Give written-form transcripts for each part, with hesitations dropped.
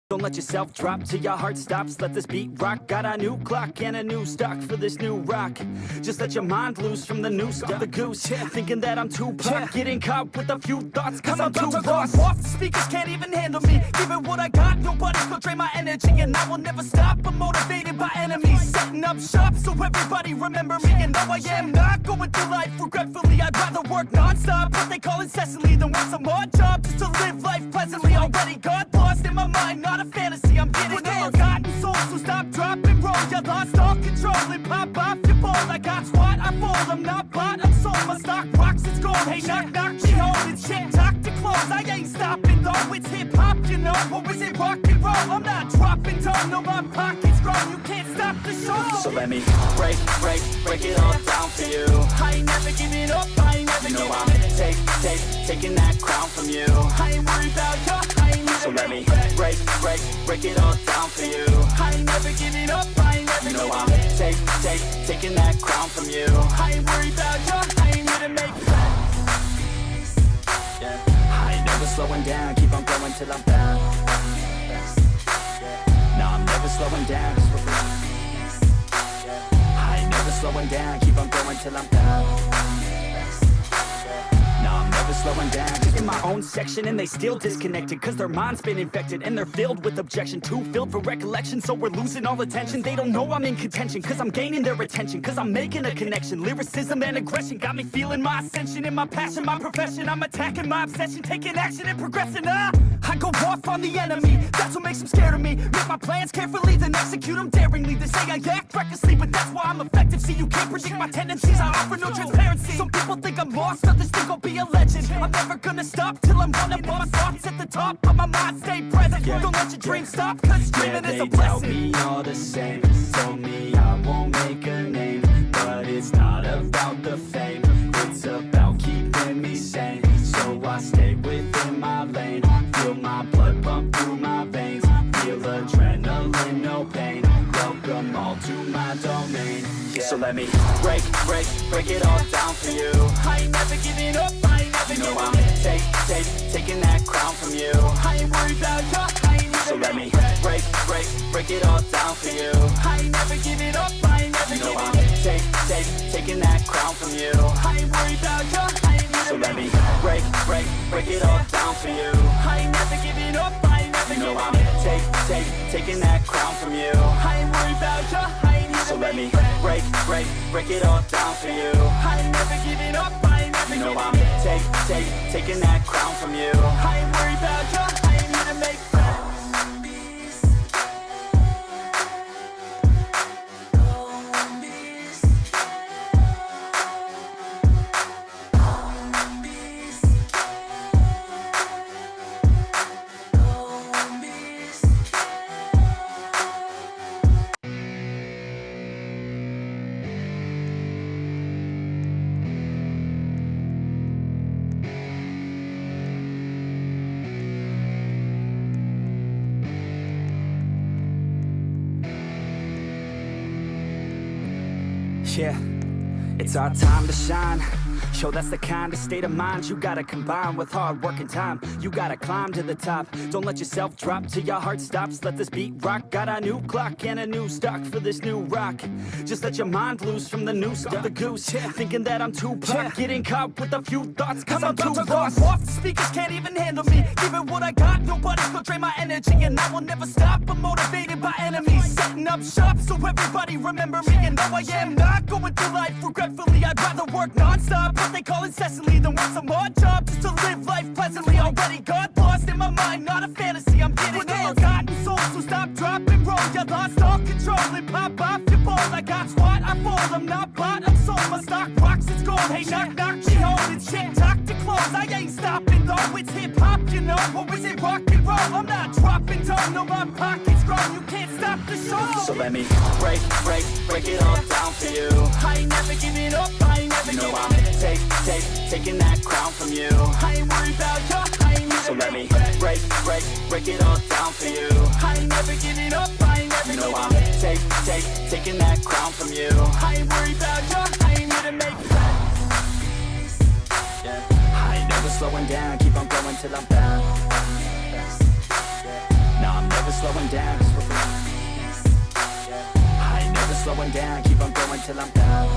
Don't let yourself drop till your heart stops. Let this beat rock. Got a new clock and a new stock for this new rock. Just let your mind loose from the new stuff. The goose, thinking that I'm too pop. Getting caught with a few thoughts cause I'm too lost. Off the speakers can't even handle me. Giving what I got, nobody's gonna drain my energy. And I will never stop, I'm motivated by enemies. Setting up shop so everybody remember me. And though I am not going through life regretfully, I'd rather work non-stop, what they call incessantly, than work some odd job just to live life pleasantly. Already got lost in my mind, not a fantasy, I'm getting there. Forgotten souls, so stop, drop, and roll. You lost all control and pop off your ball. I got squat, I fold, I'm not bought, I'm sold. My stock rocks, it's gold. Hey, knock, knock, me home. It's shit, talk to close. I ain't stopping though, it's hip-hop, you know. Or is it rock and roll? I'm not dropping down, no, my pocket's grown. You can't stop the show. So let me break it all down for you. I ain't never giving up, I ain't never giving up. Taking that crown from you. I ain't worried about you, I ain't never. So let me break it all down for you. I ain't never giving up, I ain't never giving up. Taking that crown from you. I ain't worried about you, I ain't here to make friends. Yeah. I ain't never slowing down, keep on going till I'm down. No, I'm never slowing down, just for real. I ain't never slowing down, keep on going till I'm down. No, I'm never slowing down. Just in my own section and they still disconnected, cause their mind's been infected and they're filled with objection. Too filled for recollection, so we're losing all attention. They don't know I'm in contention, cause I'm gaining their attention, cause I'm making a connection. Lyricism and aggression got me feeling my ascension. In my passion, my profession, I'm attacking my obsession, taking action and progressing. I go off on the enemy, that's what makes them scared of me. Make my plans carefully, then execute them daringly. They say I act recklessly, but that's why I'm effective. See, you can't predict my tendencies, I offer no transparency. Some people think I'm lost, others think I'll be a legend. I'm never gonna stop till I'm running by my thoughts at the top, but my mind stay present. Don't let your dreams stop, cause dreaming is a blessing. They tell me all the same, told me I won't make a name, but it's not about the fame, it's about keeping me sane. So I stay within my lane, feel my blood pump through my veins, feel adrenaline, no pain, welcome all to my domain. So let me break it all down for you. I ain't never giving up, I ain't never giving up. I'm taking that crown from you. I ain't worried about you, I ain't never. So let me break it all down for you. I ain't never giving up, I ain't never giving up. I'm taking that crown from you. I ain't worried about you, I ain't never. So let me break it all down for you. I ain't never giving up, I ain't never giving up. I'm taking that crown from you. I ain't worried about you, I ain't never. So let me break it all down for you. I ain't never giving up, I ain't never giving up. I'm taking that crown from you. I ain't worried about you, I ain't here to make friends. Yeah, it's our time to shine. Show that's the kind of state of mind you gotta combine with hard work and time. You gotta climb to the top. Don't let yourself drop till your heart stops. Let this beat rock. Got a new clock and a new stock for this new rock. Just let your mind loose from the new stuff. The goose, thinking that I'm too pop. Getting caught with a few thoughts cause I'm too lost. Off the speakers can't even handle me. Giving what I got, nobody's gonna drain my energy. And I will never stop, I'm motivated by enemies. Setting up shop so everybody remember me. And though I am not going through life regretfully, I'd rather work non-stop, what they call incessantly, than work some odd job just to live life pleasantly. Already got lost in my mind, not a fantasy, I'm getting there. Forgotten souls, so stop, drop, and roll. You lost all control and pop off your ball. I got squat, I fold, I'm not bought, I'm sold. My stock rocks, it's gold. Hey, knock, knock, me home. It's shit, talk to close. I ain't stopping though, it's hip-hop, you know. Or is it rock and roll? I'm not dropping down, no, my pocket's grown. You can't stop the show. So let me break it all down for you. I ain't never giving up, I ain't never giving up. I'm taking that crown from you. I ain't worried about you, I ain't never. So let me break it all down for you. I ain't never giving up, I ain't never giving up. I'm taking that crown from you. I ain't worried about you, I ain't here to make friends. Yeah. I ain't never slowing down, keep on going till I'm down. No, I'm never slowing down, just relax. I ain't never slowing down, keep on going till I'm down.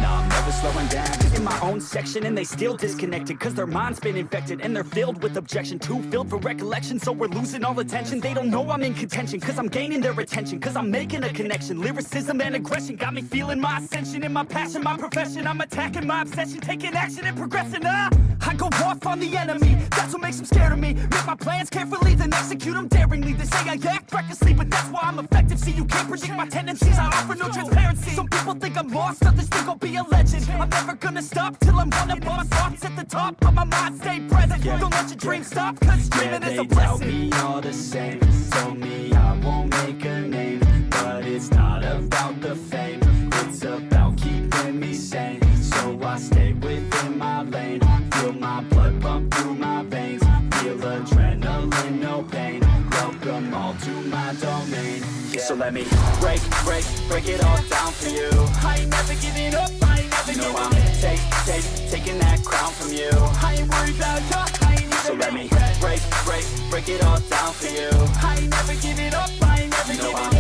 No, I'm never slowing down. In my own section and they still disconnected, cause their mind's been infected and they're filled with objection. Too filled for recollection, so we're losing all attention. They don't know I'm in contention, cause I'm gaining their attention, cause I'm making a connection. Lyricism and aggression got me feeling my ascension. In my passion, my profession, I'm attacking my obsession, taking action and progressing. I go off on the enemy, that's what makes them scared of me. Make my plans carefully, then execute them daringly. They say I act recklessly, but that's why I'm effective. See, you can't predict my tendencies, I offer no transparency. Some people think I'm lost, others think I'll be a legend. I'm never gonna stop till I'm one above my thoughts at the top, but my mind stay present. Don't let your dreams stop, cause dreaming is a blessing. Tell me all the same, told me I won't make a name, but it's not about the fame, it's about keeping me sane. So I stay within my lane, feel my blood pump through my veins, feel adrenaline, no pain, welcome all to my domain. So let me break it all down for you. I ain't never giving up, I ain't never giving up. Taking that crown from you. I ain't worried about you, I ain't even. So let me break it all down for you. I ain't never giving up, I ain't never giving up.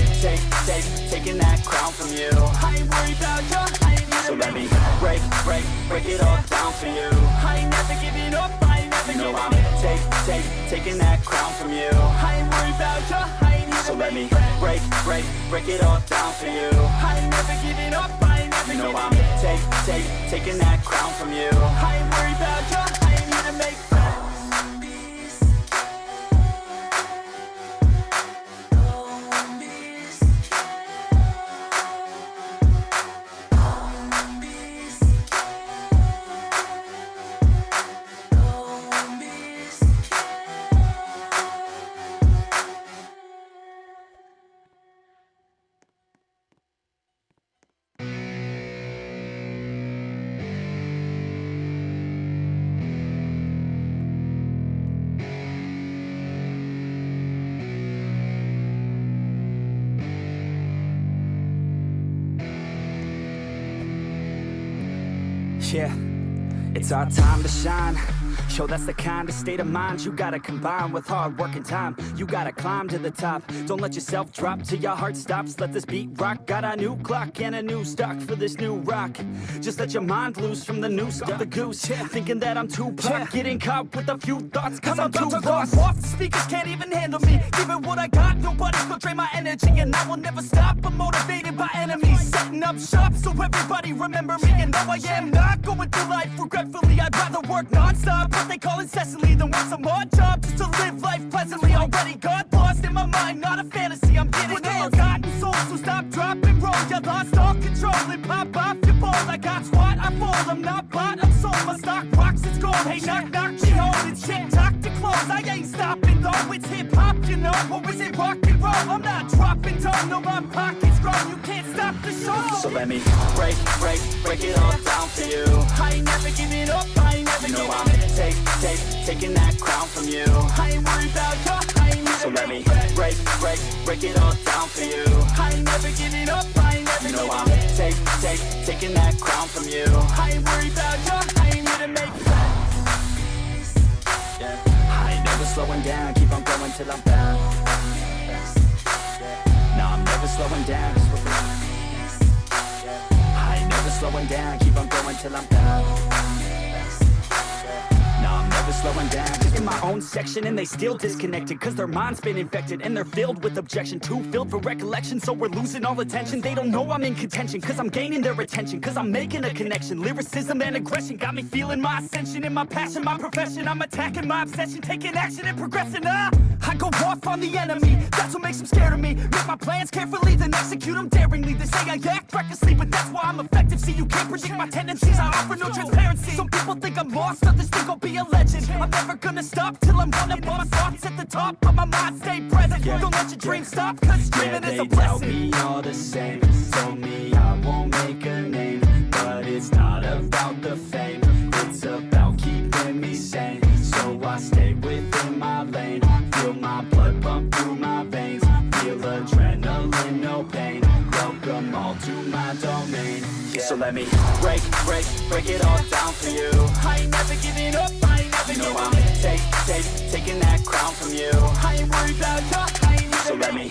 Taking that crown from you. I ain't worried about you, I ain't even. So let me break it all down for you. I ain't never giving up, I ain't never giving up. Taking that crown from you. I ain't worried about you, I ain't even. So let me break it all down for you. I ain't never giving up, I ain't never giving up. Taking that crown from you. I ain't worried about you, I ain't here to make friends. Yeah, it's our time to shine. Yo, that's the kind of state of mind you gotta combine with hard work and time. You gotta climb to the top. Don't let yourself drop till your heart stops. Let this beat rock. Got a new clock and a new stock for this new rock. Just let your mind loose from the noose off the goose. Thinking that I'm too pop, getting caught with a few thoughts cause I'm too lost. Off, the speakers can't even handle me. Giving what I got, nobody's gonna drain my energy. And I will never stop, I'm motivated by enemies. Setting up shop so everybody remember me. And though I am not going through life regretfully, I'd rather work non-stop, what they call incessantly, than work some odd job just to live life pleasantly. Already got lost in my mind, not a fantasy, I'm getting with a forgotten soul. So stop, drop, and roll. You lost all control and pop off your ball. I got squat, I fold, I'm not bought, I'm sold. My stock rocks, it's gold. Hey, knock, knock, she holding shit, talk to close. I ain't stopping though, it's hip-hop, you know. Or is it rock and roll? I'm not dropping down, no, my pocket's grown. You can't stop the show. So let me break it all down for you. I ain't never giving up, I ain't never giving up. Taking that crown from you. I ain't worried about you, I ain't never. So let me break it all down for you. I ain't never giving up, I ain't never giving up. Taking that crown from you. I ain't worried about you, I ain't here to make friends. Yeah. I ain't never slowing down, keep on going till I'm down. No, I'm never slowing down, just relax. I ain't never slowing down, keep on going till I'm down. No, I'm never slowing down. In my own section and they still disconnected, cause their mind's been infected and they're filled with objection. Too filled for recollection, so we're losing all attention. They don't know I'm in contention, cause I'm gaining their attention, cause I'm making a connection. Lyricism and aggression got me feeling my ascension. In my passion, my profession, I'm attacking my obsession, taking action and progressing. I go off on the enemy, that's what makes them scared of me. Make my plans carefully, then execute them daringly. They say I act recklessly, but that's why I'm effective. See, you can't predict my tendencies, I offer no transparency. Some people think I'm lost, others think I'll be a legend. I'm never gonna stop till I'm one above my thoughts at the top, but my mind stay present. Don't let your dreams stop, cause dreaming is a blessing. Tell me all the same, told me I won't make a name, but it's not about the fame, it's about keeping me sane. So I stay within my lane, feel my blood pump through my veins, feel adrenaline, no pain, welcome all all to my domain. So let me break it all down for you. I ain't never giving up, I ain't never giving up. I'm taking that crown from you. I ain't worried about you, I ain't never. So let me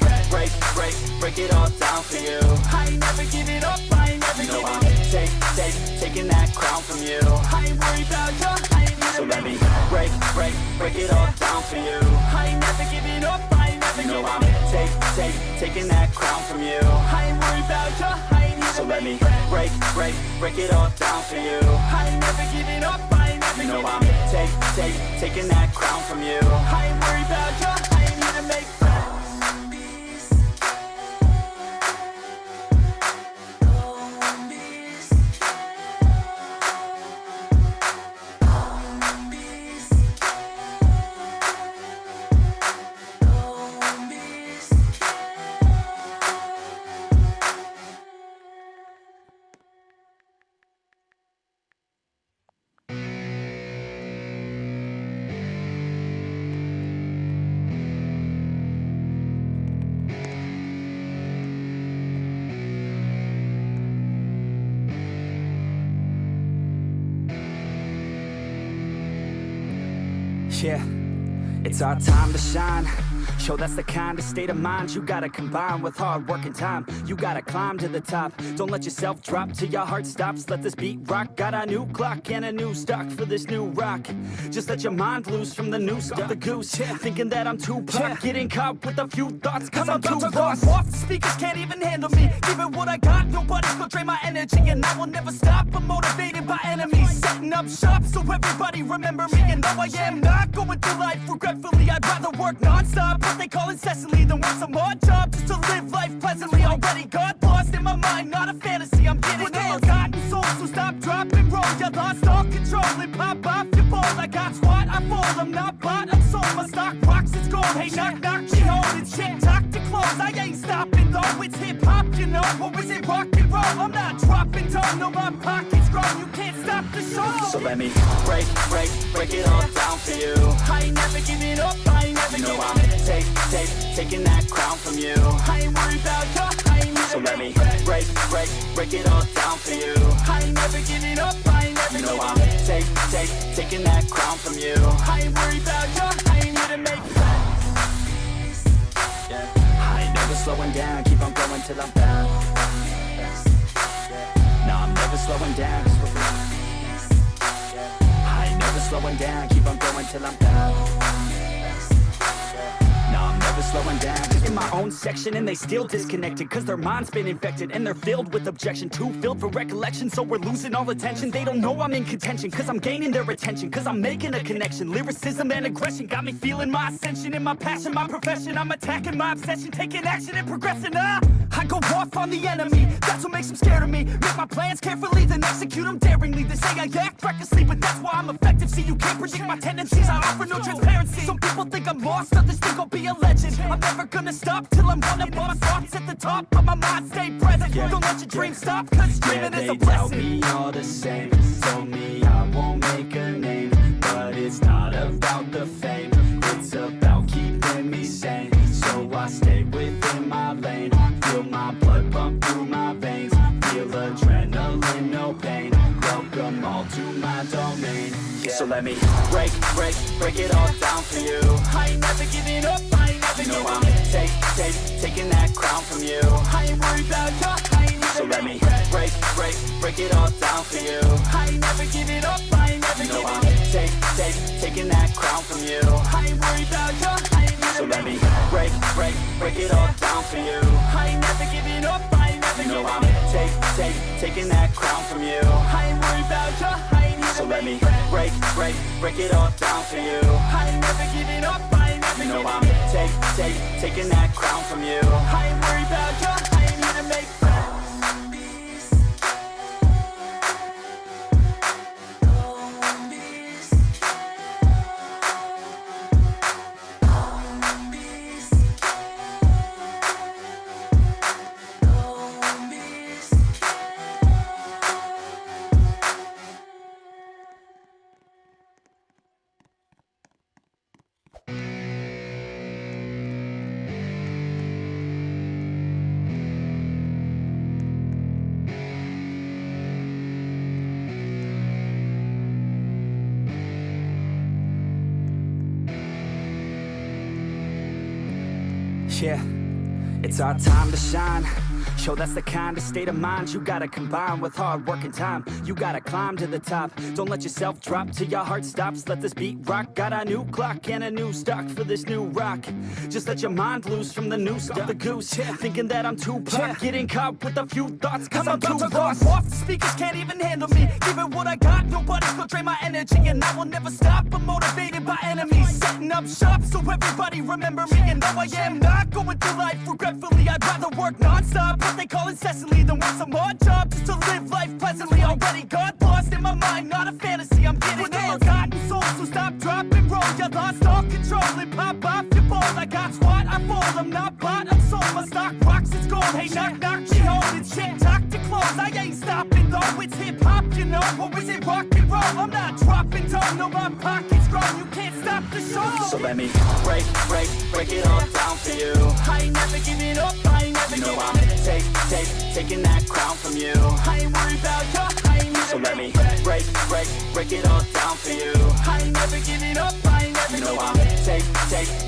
break it all down for you. I ain't never giving up, I ain't never giving up. I'm taking that crown from you. I ain't worried about you, I ain't never. So let me break it all down for you. I ain't never giving up, I ain't never giving up. I'm taking that crown from you. I ain't worried about you, I ain't never. So let me break it all down for you. I ain't never giving up, I ain't never giving up. I'm taking that crown from you. I ain't worried about you, I ain't here to make friends. Yeah, it's our time to shine. Show that's the kind of state of mind you gotta combine with hard work and time. You gotta climb to the top. Don't let yourself drop till your heart stops. Let this beat rock. Got a new clock and a new stock for this new rock. Just let your mind loose from the noose off the goose. Thinking that I'm too pop, getting caught with a few thoughts cause I'm too lost. Off, the speakers can't even handle me. Giving what I got, nobody's gonna drain my energy. And I will never stop, I'm motivated by enemies. Setting up shop so everybody remember me. And though I am not going through life regretfully, I'd rather work non-stop. What they call incessantly than work some odd job just to live life pleasantly. Already got lost in my mind, not a fantasy. I'm getting ill-gotten souls, so stop, drop, and roll. You lost all control and pop off your ball. I got squat, I fold, I'm not bought, I'm sold. My stock rocks, it's gold. Hey, knock, knock, she holding shit, talk to close. I ain't stopping though, it's hip-hop, you know. Or is it rock and roll? I'm not dropping down, no, my pocket's grown. You can't stop the show. So let me break it all down for you. I ain't never giving up, I ain't never giving up. Taking that crown from you. I ain't worried about you, I ain't never. So let me break it all down for you. I ain't never giving up, I ain't never giving up. I'm taking that crown from you. I ain't worried about you, I ain't here to make friends. Yeah. I ain't never slowing down, keep on going till I'm down. No, I'm never slowing down, just for I ain't never slowing down, keep on going till I'm down. No, I'm never slowing down. In my own section and they still disconnected cause their mind's been infected and they're filled with objection. Too filled for recollection, so we're losing all attention. They don't know I'm in contention cause I'm gaining their attention. Cause I'm making a connection. Lyricism and aggression got me feeling my ascension. In my passion, my profession, I'm attacking my obsession. Taking action and progressing. I go off on the enemy, that's what makes them scared of me. Make my plans carefully, then execute them daringly. They say I act recklessly, but that's why I'm effective. See, you can't predict my tendencies, I offer no transparency. Some people think I'm lost, others think I'll be a legend. I'm never gonna stop till I'm one up on my thoughts at the top, but my mind stay present. Don't let your dreams stop, cause dreaming is a blessing. They doubt me all the same, told me I won't make a name. But it's not about the fame, it's about keeping me sane. So I stay within my lane, feel my blood pump through my veins. Feel adrenaline, no pain, welcome all to my domain. So let me break it all down for you. I ain't never giving up, I ain't never giving up. I'm taking that crown from you. I ain't worried about you, I ain't never. So let me break it all down for you. I ain't never giving up, I ain't never giving up. I'm taking that crown from you. I ain't worried about you, I ain't never. So let me break it all down for you. I ain't never giving up, I ain't never giving up. I'm taking that crown from you. I ain't worried about you, I ain't here. So let me break it all down for you. I ain't never giving up, I ain't never giving up. I'm taking that crown from you. I ain't worried about you, I ain't here to make friends. Yeah, it's our time to shine. Yo, that's the kind of state of mind you gotta combine with hard work and time. You gotta climb to the top. Don't let yourself drop till your heart stops. Let this beat rock. Got a new clock and a new stock for this new rock. Just let your mind loose from the noose of the goose. Thinking that I'm too pop, getting caught with a few thoughts cause I'm too lost. Off, the speakers can't even handle me. Give it what I got, nobody's gonna drain my energy. And I will never stop, I'm motivated by enemies. Setting up shop so everybody remember me. And though I am not going through life regretfully, I'd rather work non-stop, what they call incessantly, than work some odd job just to live life pleasantly. Already got lost in my mind, not a fantasy, I'm getting ill-gotten souls, so stop, drop, and roll. You lost all control and pop off your ball. I got squat, I fold, I'm not bought, I'm sold. My stock rocks, it's gold. Hey, knock, knock, she holding shit, talk to close. I ain't stopping though, it's hip-hop, you know. Or is it rock and roll? I'm not dropping down, no, my pocket's grown. You can't stop the show. So let me break it all down for you. I ain't never giving up, I ain't never giving up. Taking that crown from you. I ain't worried about you, I ain't so let me break it all down for you. I ain't never giving up, I ain't never giving up.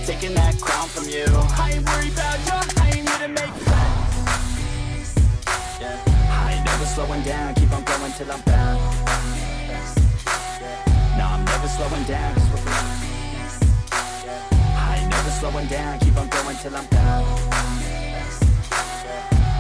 Taking that crown from you. I ain't worried about you, I ain't here to make friends. Yeah. I ain't never slowing down, keep on going till I'm found. No, I'm never slowing down, just for I ain't never slowing down, keep on going till I'm found.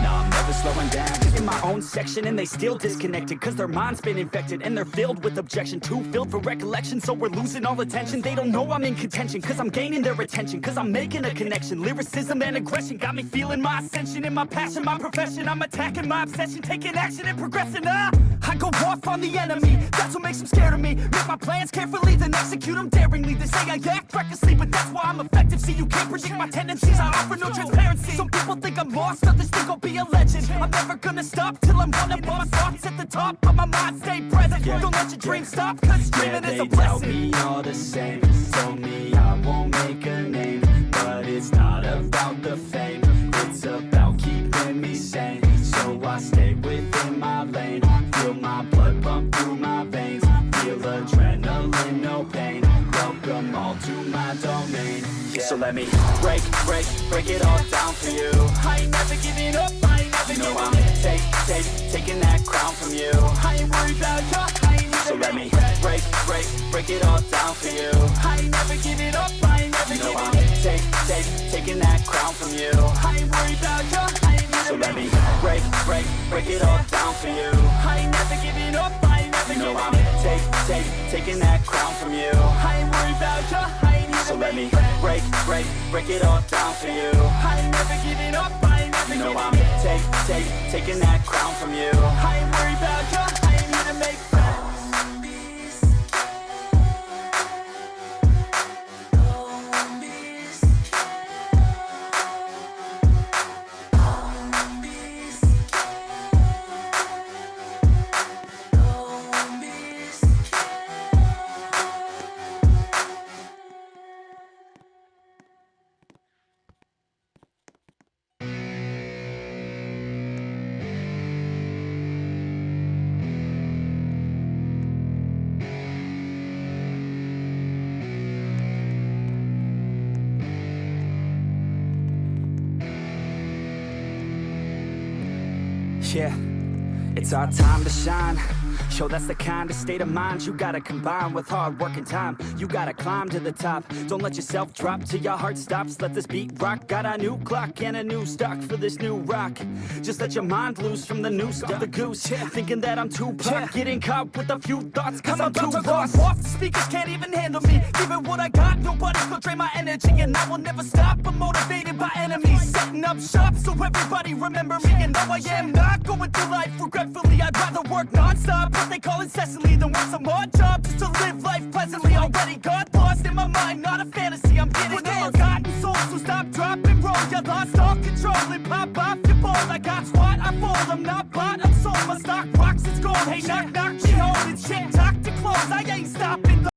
I'm never slowing down. Just in my own section and they still disconnected cause their mind's been infected and they're filled with objection. Too filled for recollection, so we're losing all attention. They don't know I'm in contention cause I'm gaining their attention, cause I'm making a connection. Lyricism and aggression got me feeling my ascension. In my passion, my profession, I'm attacking my obsession, taking action and progressing. I go off on the enemy, that's what makes them scared of me. Make my plans carefully, then execute them daringly. They say I act recklessly, but that's why I'm effective. See, you can't predict my tendencies, I offer no transparency. Some people think I'm lost, others think I'll be a legend. I'm never gonna stop till I'm one of my thoughts at the top, but my mind stay present. Don't let your dreams stop, cause dreaming is a blessing. They doubt me all the same, told me I won't make a name, but it's not about the fame, it's about keeping me sane. So I stay within my lane, feel my blood pump through my veins, feel adrenaline, no pain, welcome all to my domain. Yeah. So let me break it all down for you. I ain't never giving up, I ain't never giving up. Taking that crown from you. I ain't worried about you, I ain't never. So let me break it all down for you. I ain't never giving up, I ain't never giving up. Taking that crown from you. I ain't worried about you, I ain't never. So let me break it all down for you. I ain't never giving up, I ain't never giving up. Taking that crown from you. I ain't worried about you, I ain't never. So let me break it all down for you. I ain't never giving up, I ain't never giving up. Taking that crown from you. I ain't worried about you, I ain't here to make friends. Yeah, it's our time to shine. Yo, that's the kind of state of mind you gotta combine with hard work and time. You gotta climb to the top. Don't let yourself drop till your heart stops. Let this beat rock. Got a new clock and a new stock for this new rock. Just let your mind loose from the noose of the goose. Thinking that I'm too pop, getting caught with a few thoughts cause I'm too lost. Off, the speakers can't even handle me. Give it what I got, nobody's gonna drain my energy. And I will never stop, I'm motivated by enemies. Setting up shop so everybody remember me. And though I am not going through life regretfully, I'd rather work non-stop, what they call incessantly, than work some odd job just to live life pleasantly. Already got lost in my mind, not a fantasy, I'm getting ill-gotten souls, so stop, drop, and roll. You lost all control and pop off your ball. I got squat, I fold, I'm not bought, I'm sold. My stock rocks, it's gold. Hey, knock, knock, she holding shit, talk to close. I ain't stopping.